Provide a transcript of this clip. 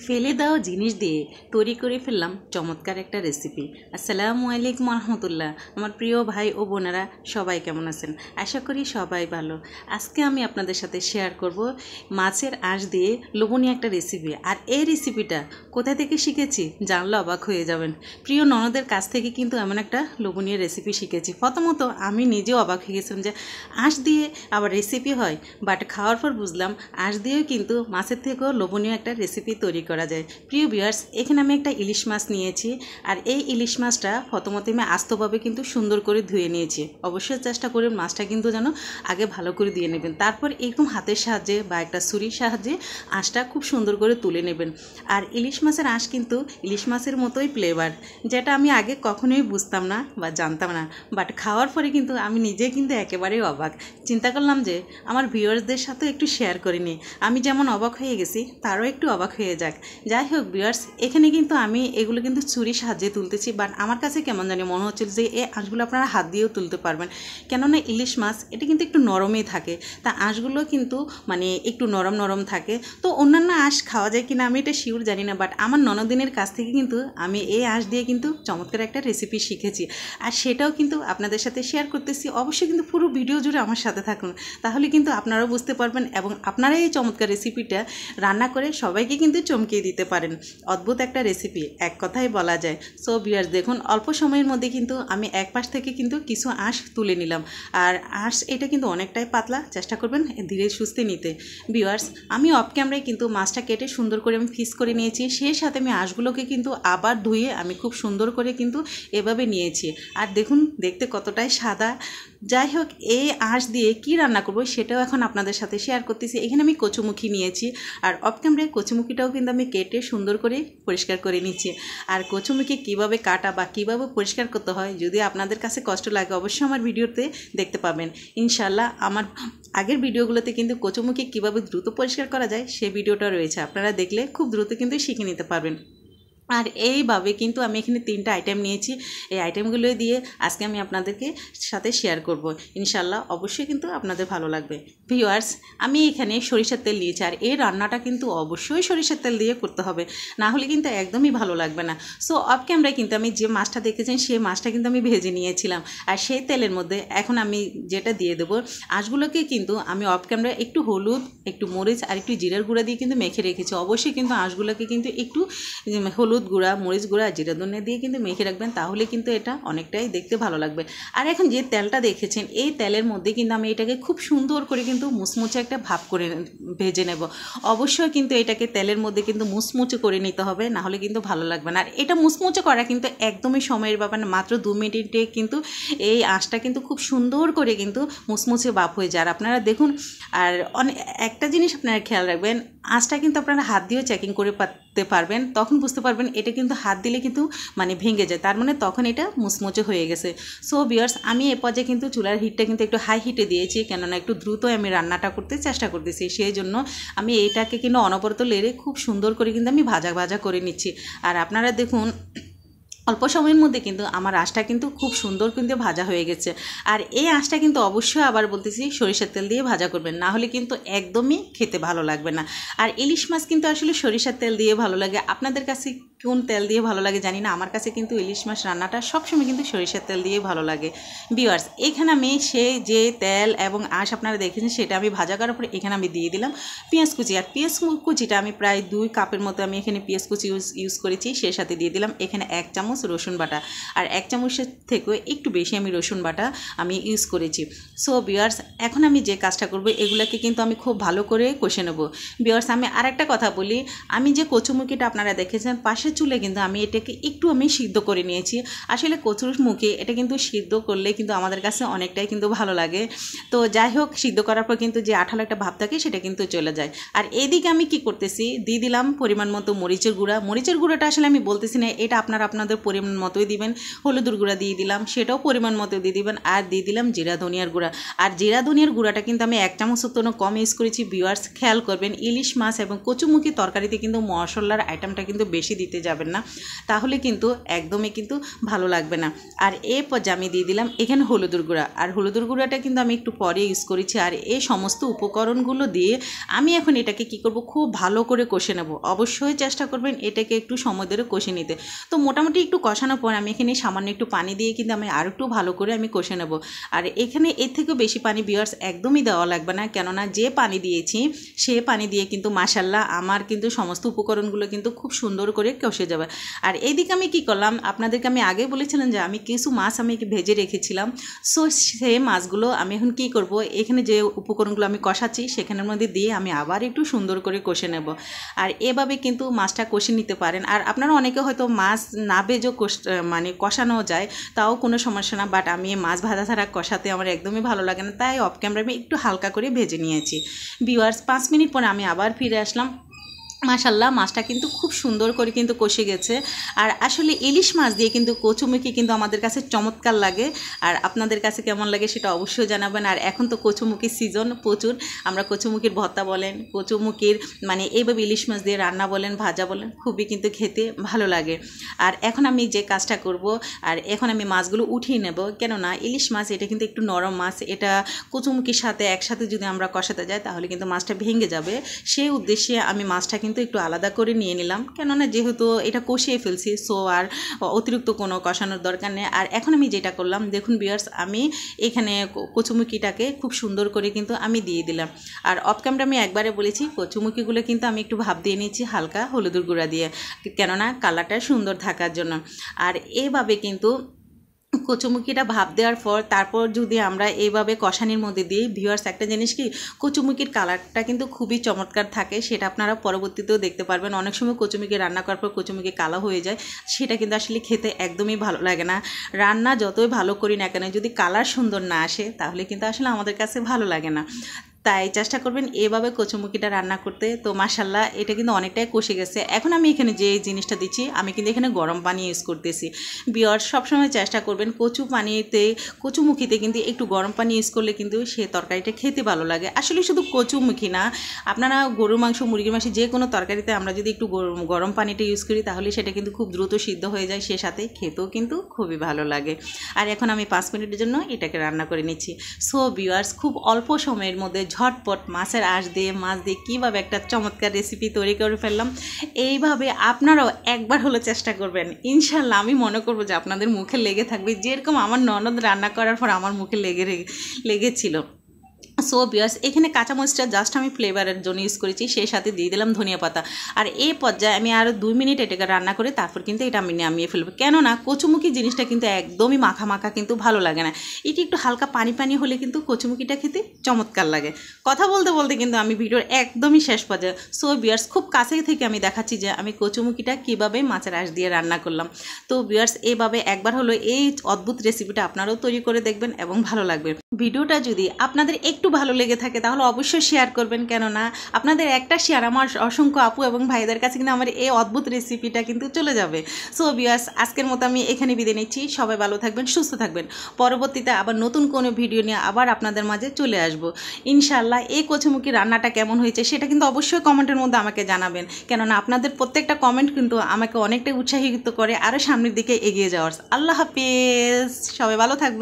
ফেলে দেওয়া জিনিস দিয়ে তৈরি করে ফেললাম চমৎকার একটা রেসিপি। আসসালামু আলাইকুম রহমতুল্লাহ। আমার প্রিয় ভাই ও বোনেরা সবাই কেমন আছেন? আশা করি সবাই ভালো। আজকে আমি আপনাদের সাথে শেয়ার করব মাছের আঁশ দিয়ে লোভনীয় একটা রেসিপি। আর এই রেসিপিটা কোথা থেকে শিখেছি জানলে অবাক হয়ে যাবেন। প্রিয় ননদের কাছ থেকে কিন্তু এমন একটা লোভনীয় রেসিপি শিখেছি। প্রথমত আমি নিজেও অবাক হয়ে গেছিলাম যে আঁশ দিয়ে আবার রেসিপি হয়, বাট খাওয়ার পর বুঝলাম আঁশ দিয়েও কিন্তু মাছের থেকেও লোভনীয় একটা রেসিপি তৈরি করা যায়। প্রিয় ভিউয়ার্স, এখানে আমি একটা ইলিশ মাছ নিয়েছি। আর এই ইলিশ মাছটা প্রথমত আমি আস্তভাবে কিন্তু সুন্দর করে ধুয়ে নিয়েছি। অবশ্যই চেষ্টা করে মাছটা কিন্তু যেন আগে ভালো করে দিয়ে নেবেন। তারপর এরকম হাতের সাহায্যে বা একটা ছুরির সাহায্যে আঁশটা খুব সুন্দর করে তুলে নেবেন। আর ইলিশ মাছের আঁশ কিন্তু ইলিশ মাছের মতোই ফ্লেভার, যেটা আমি আগে কখনোই বুঝতাম না বা জানতাম না, বাট খাওয়ার পরে কিন্তু আমি নিজে কিন্তু একেবারেই অবাক। চিন্তা করলাম যে আমার ভিউয়ার্সদের সাথে একটু শেয়ার করে নিই। আমি যেমন অবাক হয়ে গেছি তারও একটু অবাক হয়ে যাক। যাই হোক ভিউয়ার্স, এখানে কিন্তু আমি এগুলো কিন্তু ছুরির সাহায্যে তুলতেছি, বাট আমার কাছে কেমন জানি মনে হচ্ছিল যে এই আঁশগুলো আপনারা হাত দিয়েও তুলতে পারবেন। কেননা ইলিশ মাছ এটা কিন্তু একটু নরমই থাকে, তা আঁশগুলো কিন্তু মানে একটু নরম নরম থাকে। তো অন্যান্য আঁশ খাওয়া যায় কিনা আমি এটা শিওর জানি না, বাট আমার ননদিনের কাছ থেকে কিন্তু আমি এই আঁশ দিয়ে কিন্তু চমৎকার একটা রেসিপি শিখেছি। আর সেটাও কিন্তু আপনাদের সাথে শেয়ার করতেছি। অবশ্যই কিন্তু পুরো ভিডিও জুড়ে আমার সাথে থাকুন, তাহলে কিন্তু আপনারাও বুঝতে পারবেন এবং আপনারা এই চমৎকার রেসিপিটা রান্না করে সবাইকে কিন্তু চমকিয়ে দিতে পারেন। অদ্ভুত একটা রেসিপি এক কথাই বলা যায়। সো ভিউয়ার্স, দেখুন অল্প সময়ের মধ্যে কিন্তু আমি এক পাশ থেকে কিন্তু কিছু আঁশ তুলে নিলাম। আর আঁশ এটা কিন্তু অনেকটাই পাতলা, চেষ্টা করবেন ধীরে সুস্থে নিতে। ভিউয়ার্স, আমি অফ ক্যামেরায় কিন্তু মাছটা কেটে সুন্দর করে আমি পিস করে নিয়েছি। সেই সাথে আমি আঁশগুলোকে কিন্তু আবার ধুয়ে আমি খুব সুন্দর করে কিন্তু এভাবে নিয়েছি। আর দেখুন দেখতে কতটাই সাদা। যাই হোক, এই আঁশ দিয়ে কি রান্না করব সেটাও এখন আপনাদের সাথে শেয়ার করতেছি। এখানে আমি কচুমুখী নিয়েছি, আর অফ ক্যামেরায় কচুমুখিটাও কিন্তু আমি কেটে সুন্দর করে পরিষ্কার করে নিচ্ছি। আর কচুমুখী কীভাবে কাটা বা কীভাবে পরিষ্কার করতে হয় যদি আপনাদের কাছে কষ্ট লাগে অবশ্যই আমার ভিডিওতে দেখতে পাবেন। ইনশাল্লাহ আমার আগের ভিডিওগুলোতে কিন্তু কচুমুখী কীভাবে দ্রুত পরিষ্কার করা যায় সে ভিডিওটা রয়েছে, আপনারা দেখলে খুব দ্রুত কিন্তু শিখে নিতে পারবেন। আর এইভাবে কিন্তু আমি এখানে 3টা আইটেম নিয়েছি। এই আইটেমগুলো দিয়ে আজকে আমি আপনাদেরকে সাথে শেয়ার করব। ইনশাল্লাহ অবশ্যই কিন্তু আপনাদের ভালো লাগবে। ভিউয়ার্স, আমি এখানে সরিষার তেল নিয়েছি, আর এই রান্নাটা কিন্তু অবশ্যই সরিষার তেল দিয়ে করতে হবে, না হলে কিন্তু একদমই ভালো লাগবে না। সো অফ ক্যামেরায় কিন্তু আমি যে মাছটা দেখেছেন সেই মাছটা কিন্তু আমি ভেজে নিয়েছিলাম। আর সেই তেলের মধ্যে এখন আমি যেটা দিয়ে দেবো আঁশগুলোকে কিন্তু আমি অফ ক্যামেরায় একটু হলুদ, একটু মরিচ আর একটু জিরার গুঁড়া দিয়ে কিন্তু মেখে রেখেছি। অবশ্যই কিন্তু আঁশগুলোকে কিন্তু একটু হলুদ গুঁড়া, মরিচ গুঁড়া, জিরা ধনে দিয়ে কিন্তু মেখে রাখবেন, তাহলে কিন্তু এটা অনেকটাই দেখতে ভালো লাগবে। আর এখন যে তেলটা দেখেছেন এই তেলের মধ্যে কিন্তু আমি এটাকে খুব সুন্দর করে কিন্তু মুচমুচে একটা ভাপ করে ভেজে নেব। অবশ্যই কিন্তু এটাকে তেলের মধ্যে কিন্তু মুচমুচে করে নিতে হবে, না হলে কিন্তু ভালো লাগবে না। আর এটা মুচমুচে করা কিন্তু একদমই সময়ের ব্যাপার না, মাত্র 2 মিনিটে কিন্তু এই আঁশটা কিন্তু খুব সুন্দর করে কিন্তু মুচমুচে ভাপ হয়ে যায়। আর আপনারা দেখুন, আর একটা জিনিস আপনারা খেয়াল রাখবেন, আঁশটা কিন্তু আপনারা হাত দিয়েও চেকিং করে পারবেন, তখন বুঝতে পারবেন এটা কিন্তু হাত দিলে কিন্তু মানে ভেঙে যায়, তার মানে তখন এটা মুচমুচে হয়ে গেছে। সো ভিউয়ার্স, আমি এ পর্যায়ে কিন্তু চুলার হিটটা কিন্তু একটু হাই হিটে দিয়েছি, কেননা একটু দ্রুত আমি রান্নাটা করতে চেষ্টা করতেছি। সেই জন্য আমি এটাকে কিন্তু অনবরত লেড়ে খুব সুন্দর করে কিন্তু আমি ভাজা ভাজা করে নিচ্ছি। আর আপনারা দেখুন অল্প সময়ের মধ্যে কিন্তু আমার আঁশটা কিন্তু খুব সুন্দর কিন্তু ভাজা হয়ে গেছে। আর এই আঁশটা কিন্তু অবশ্যই আবার বলতেছি সরিষার তেল দিয়ে ভাজা করবেন, না হলে কিন্তু একদমই খেতে ভালো লাগবে না। আর ইলিশ মাছ কিন্তু আসলে সরিষার তেল দিয়ে ভালো লাগে। আপনাদের কাছে কোন তেল দিয়ে ভালো লাগে জানি না, আমার কাছে কিন্তু ইলিশ মাছ রান্নাটা সবসময় কিন্তু সরিষার তেল দিয়ে ভালো লাগে। ভিউয়ার্স, এখানে আমি যে তেল এবং আঁশ আপনারা দেখেছেন সেটা আমি ভাজা করার পরে এখানে আমি দিয়ে দিলাম পেঁয়াজ কুচি। আর পেঁয়াজ কুচিটা আমি প্রায় 2 কাপের মতো আমি এখানে পেঁয়াজ কুচি ইউজ করেছি। সেই সাথে দিয়ে দিলাম এখানে 1 চামচ রসুন বাটা, আর 1 চামচের থেকেও একটু বেশি আমি রসুন বাটা আমি ইউজ করেছি। সো ভিউয়ার্স, এখন আমি যে কাজটা করব এগুলোকে কিন্তু আমি খুব ভালো করে কষে নেব। ভিউয়ার্স, আমি আরেকটা কথা বলি, আমি যে কচুমুখিটা আপনারা দেখেছেন পাশের চুলে কিন্তু আমি এটাকে একটু আমি সিদ্ধ করে নিয়েছি। আসলে কচুরমুখী এটা কিন্তু সিদ্ধ করলে কিন্তু আমাদের কাছে অনেকটাই কিন্তু ভালো লাগে। তো যাই হোক, সিদ্ধ করার পর কিন্তু যে আঠালো একটা ভাব থাকে সেটা কিন্তু চলে যায়। আর এদিকে আমি কি করতেছি, দিয়ে দিলাম পরিমাণ মতো মরিচের গুঁড়া। মরিচের গুঁড়োটা আসলে আমি বলতেছি না, এটা আপনারা আপনাদের পরিমাণ মতোই দিবেন, হলুদের গুঁড়া দিয়ে দিলাম, সেটাও পরিমাণ মতো দিয়ে দিবেন, আর দিয়ে দিলাম জিরা ধনিয়ার গুঁড়া। আর জিরা ধনিয়ার গুঁড়াটা কিন্তু আমি 1 চামচের জন্য কম ইউজ করেছি। ভিউয়ার্স খেয়াল করবেন, ইলিশ মাছ এবং কচুমুখী তরকারিতে কিন্তু মশলার আইটেমটা কিন্তু বেশি দিতে যাবেন না, তাহলে কিন্তু একদমই কিন্তু ভালো লাগবে না। আর এরপর আমি দিয়ে দিলাম এখানে হলুদের গুঁড়া, আর হলুদের গুঁড়াটা কিন্তু আমি একটু পরে ইউজ করেছি। আর এই সমস্ত উপকরণগুলো দিয়ে আমি এখন এটাকে কি করব, খুব ভালো করে কষে নেব। অবশ্যই চেষ্টা করবেন এটাকে একটু সময় ধরে কষে নিতে। তো মোটামুটি একটু কষানোর পর আমি এখানে সামান্য একটু পানি দিয়ে কিন্তু আমি আর একটু ভালো করে আমি কষে নেব। আর এখানে এর থেকেও বেশি পানি ভিউয়ার্স একদমই দেওয়া লাগবে না, কেননা যে পানি দিয়েছি সে পানি দিয়ে কিন্তু মাশাল্লাহ আমার কিন্তু সমস্ত উপকরণগুলো কিন্তু খুব সুন্দর করে কষে যাবে। আর এইদিকে আমি কি করলাম, আপনাদেরকে আমি আগে বলেছিলাম যে আমি কিছু মাছ আমি ভেজে রেখেছিলাম। সো সেই মাছগুলো আমি এখন কি করব, এখানে যে উপকরণগুলো আমি কষাচ্ছি সেখানের মধ্যে দিয়ে আমি আবার একটু সুন্দর করে কষে নেব। আর এভাবে কিন্তু মাছটা কষে নিতে পারেন। আর আপনারা অনেকে হয়তো মাছ না ভেজেও মানে কষানো যায়, তাও কোনো সমস্যা না, বাট আমি মাছ ভাজা ছাড়া কষাতে আমার একদমই ভালো লাগে না, তাই অফ ক্যামেরা আমি একটু হালকা করে ভেজে নিয়েছি। ভিউয়ার্স 5 মিনিট পরে আমি আবার ফিরে আসলাম। মাশাল্লাহ মাছটা কিন্তু খুব সুন্দর করে কিন্তু কষে গেছে। আর আসলে ইলিশ মাছ দিয়ে কিন্তু কচুমুখী কিন্তু আমাদের কাছে চমৎকার লাগে। আর আপনাদের কাছে কেমন লাগে সেটা অবশ্যই জানাবেন। আর এখন তো কচুমুখির সিজন প্রচুর, আমরা কচুমুখির ভর্তা বলেন, কচুমুখির মানে এইভাবে ইলিশ মাছ দিয়ে রান্না বলেন, ভাজা বলেন, খুবই কিন্তু খেতে ভালো লাগে। আর এখন আমি যে কাজটা করব, আর এখন আমি মাছগুলো উঠিয়ে নেব, কেননা ইলিশ মাছ এটা কিন্তু একটু নরম মাছ, এটা কচুমুখির সাথে একসাথে যদি আমরা কষাতে যাই তাহলে কিন্তু মাছটা ভেঙে যাবে। সেই উদ্দেশ্যে আমি মাছটা কিন্তু একটু আলাদা করে নিয়ে নিলাম, কেননা যেহেতু এটা কষিয়ে ফেলছি, সো আর অতিরিক্ত কোনো কষানোর দরকার নেই। আর এখন আমি যেটা করলাম দেখুন ভিউয়ার্স, আমি এখানে কচুমুখিটাকে খুব সুন্দর করে কিন্তু আমি দিয়ে দিলাম। আর অফ ক্যামেরা আমি একবারে বলেছি কচুমুখিগুলো কিন্তু আমি একটু ভাপ দিয়ে নিয়েছি হালকা হলুদের গুঁড়া দিয়ে, কেননা কালারটা সুন্দর থাকার জন্য। আর এইভাবে কিন্তু কচুমুখিটা ভাপ দেওয়ার পর তারপর যদি আমরা এইভাবে কষানির মধ্যে দিই, ভিউয়ার্স একটা জিনিস কি, কচুমুখির কালারটা কিন্তু খুবই চমৎকার থাকে, সেটা আপনারা পরবর্তীতেও দেখতে পারবেন। অনেক সময় কচুমুখি রান্না করার পর কচুমুখি কালো হয়ে যায়, সেটা কিন্তু আসলে খেতে একদমই ভালো লাগে না। রান্না যতই ভালো করি না কেন, যদি কালার সুন্দর না আসে তাহলে কিন্তু আসলে আমাদের কাছে ভালো লাগে না। তাই চেষ্টা করবেন এভাবে কচুমুখিটা রান্না করতে। তো মাশাল্লাহ এটা কিন্তু অনেকটাই কষে গেছে। এখন আমি এখানে যে জিনিসটা দিচ্ছি, আমি কিন্তু এখানে গরম পানি ইউজ করতেছি। ভিউয়ার্স সবসময় চেষ্টা করবেন কচুমুখিতে কিন্তু একটু গরম পানি ইউজ করলে কিন্তু সে তরকারিটা খেতে ভালো লাগে। আসলে শুধু কচুমুখি না, আপনারা গরুর মাংস, মুরগির মাংস যে কোনো তরকারিতে আমরা যদি একটু গরম পানিটা ইউজ করি তাহলে সেটা কিন্তু খুব দ্রুত সিদ্ধ হয়ে যায়, সে সাথে খেতেও কিন্তু খুবই ভালো লাগে। আর এখন আমি 5 মিনিটের জন্য এটাকে রান্না করে নিচ্ছি। সো ভিউয়ার্স খুব অল্প সময়ের মধ্যে ঝটপট মাছের আঁশ দিয়ে মাছ দিয়ে কীভাবে একটা চমৎকার রেসিপি তৈরি করে ফেললাম। এইভাবে আপনারাও একবার হলো চেষ্টা করবেন, ইনশাল্লাহ আমি মনে করবো যে আপনাদের মুখে লেগে থাকবে, যেরকম আমার ননদ রান্না করার পর আমার মুখে লেগেছিল। সো ভিউয়ার্স এখানে কাঁচামরিচটা জাস্ট আমি ফ্লেভারের জন্য ইউজ করেছি, সেই সাথে দিয়ে দিলাম ধনিয়া পাতা। আর এই পর্যায়ে আমি আরও 2 মিনিট এটাকে রান্না করে তারপর কিন্তু এটা আমি নামিয়ে ফেলবো, কেননা কচুমুখি জিনিসটা কিন্তু একদমই মাখা মাখা কিন্তু ভালো লাগে না, এটি একটু হালকা পানি পানি হলে কিন্তু কচুমুখিটা খেতে চমৎকার লাগে। কথা বলতে বলতে কিন্তু আমি ভিডিওর একদমই শেষ পর্যায়ে। সো ভিউয়ার্স খুব কাছে থেকে আমি দেখাচ্ছি যে আমি কচুমুখিটা কীভাবে মাছের আঁশ দিয়ে রান্না করলাম। তো ভিউয়ার্স এইভাবে একবার হলো এই অদ্ভুত রেসিপিটা আপনারাও তৈরি করে দেখবেন এবং ভালো লাগবে। ভিডিওটা যদি আপনাদের একটু ভালো লেগে থাকে তাহলে অবশ্যই শেয়ার করবেন, কেননা আপনাদের একটা শেয়ার আমার অসংখ্য আপু এবং ভাইদের কাছে কিন্তু আমার এই অদ্ভুত রেসিপিটা কিন্তু চলে যাবে। সো ভিউয়ার্স আজকের মতো আমি এখানে বিদায় নিচ্ছি, সবাই ভালো থাকবেন, সুস্থ থাকবেন। পরবর্তীতে আবার নতুন কোনো ভিডিও নিয়ে আবার আপনাদের মাঝে চলে আসবো ইনশাল্লাহ। এই কচুমুখি রান্নাটা কেমন হয়েছে সেটা কিন্তু অবশ্যই কমেন্টের মধ্যে আমাকে জানাবেন, কেননা আপনাদের প্রত্যেকটা কমেন্ট কিন্তু আমাকে অনেকটাই উৎসাহিত করে আরও সামনের দিকে এগিয়ে যাওয়ার। আল্লাহ হাফেজ, সবাই ভালো থাকবেন।